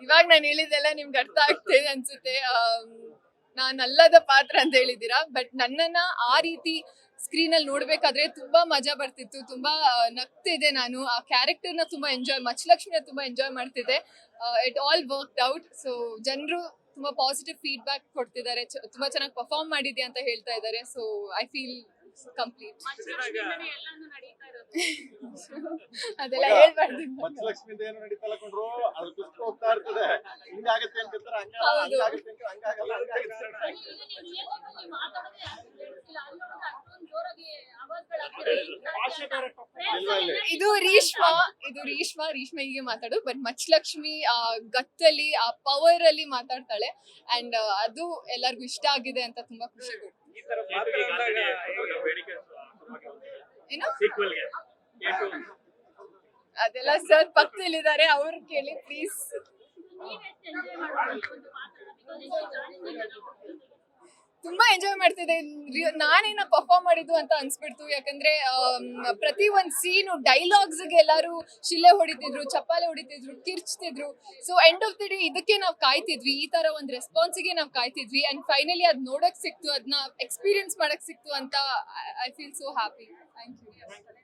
ಇವಾಗ ನಾನು ಹೇಳಿದ್ದೆಲ್ಲ ನಿಮ್ಗೆ ಅರ್ಥ ಆಗ್ತಿದೆ ಅನ್ಸುತ್ತೆ. ನಾನಲ್ಲದ ಪಾತ್ರ ಅಂತ ಹೇಳಿದೀರಾ, ಬಟ್ ನನ್ನನ್ನ ಆ ರೀತಿ ಸ್ಕ್ರೀನ್ ಅಲ್ಲಿ ನೋಡ್ಬೇಕಾದ್ರೆ ತುಂಬಾ ಮಜಾ ಬರ್ತಿತ್ತು, ತುಂಬಾ ನಗ್ತಿದೆ. ನಾನು ಆ ಕ್ಯಾರೆಕ್ಟರ್ ನ ತುಂಬಾ ಎಂಜಾಯ್, ಮಚ್ಚಲಕ್ಷ್ಮಿನ ತುಂಬಾ ಎಂಜಾಯ್ ಮಾಡ್ತಿದ್ದೆ. It all worked out. So ಜನರು ತುಂಬಾ ಪಾಸಿಟಿವ್ ಫೀಡ್ಬ್ಯಾಕ್ ಕೊಡ್ತಿದ್ದಾರೆ, ತುಂಬಾ ಚೆನ್ನಾಗಿ ಪರ್ಫಾರ್ಮ್ ಮಾಡಿದ್ಯಾ ಅಂತ ಹೇಳ್ತಾ ಇದ್ದಾರೆ. So I feel complete. ಅದೆಲ್ಲ ಹೇಳ್ಬಾರ್ದು. ಮಚ್ಚಲಕ್ಷ್ಮಿ ಏನು ನಡೀತಲ್ಲ ಕೊಂಡ್ರು ಅದು ಕುಸ್ತು ಹೋಗ್ತಾ ಇರ್ತದೆ. ಹಿಂಗಾಗತ್ತೆ ಅನ್ಕೊಂತಾರೆ, ಹೌದು. ಹಂಗಾಗಲ್ಲ ಇದು ರೇಷ್ಮಾ ಹೀಗೆ ಮಾತಾಡು, ಬಟ್ ಮಚ್ಚಲಕ್ಷ್ಮಿ ಆ ಗತ್ತಲ್ಲಿ, ಆ ಪವರ್ ಅಲ್ಲಿ ಮಾತಾಡ್ತಾಳೆ. ಅಂಡ್ ಅದು ಎಲ್ಲರಿಗೂ ಇಷ್ಟ ಆಗಿದೆ ಅಂತ ತುಂಬಾ ಖುಷಿ ಕೊಡ್ತು. ಏನು ಅದೆಲ್ಲ ಸರ್ ಪಕ್ಕದಲ್ಲಿದ್ದಾರೆ, ಅವ್ರು ಕೇಳಿ ಪ್ಲೀಸ್. ತುಂಬಾ ಎಂಜಾಯ್ ಮಾಡ್ತಿದ್ದೆ. ನಾನೇನ ಪರ್ಫಾರ್ಮ್ ಮಾಡಿದ್ದು ಅಂತ ಅನ್ಸ್ಬಿಡ್ತು. ಯಾಕಂದ್ರೆ ಪ್ರತಿ ಒಂದ್ ಸೀನು ಡೈಲಾಗ್ಸ್ ಗೆ ಎಲ್ಲಾರು ಶಿಲೆ ಹೊಡಿತಿದ್ರು, ಚಪ್ಪಾಳೆ ಹೊಡಿತಿದ್ರು, ಕಿರ್ಚ್ತಿದ್ರು. So end of the day ಇದಕ್ಕೆ ನಾವು ಕಾಯ್ತಿದ್ವಿ, ಈ ತರ ಒಂದ್ ರೆಸ್ಪಾನ್ಸ್ಗೆ ನಾವು ಕಾಯ್ತಿದ್ವಿ. ಅಂಡ್ ಫೈನಲಿ ಅದ್ ನೋಡಕ್ ಸಿಕ್ತು, ಅದನ್ನ ಎಕ್ಸ್ಪೀರಿಯನ್ಸ್ ಮಾಡಕ್ ಸಿಕ್ತು ಅಂತ I feel so happy. Thank you.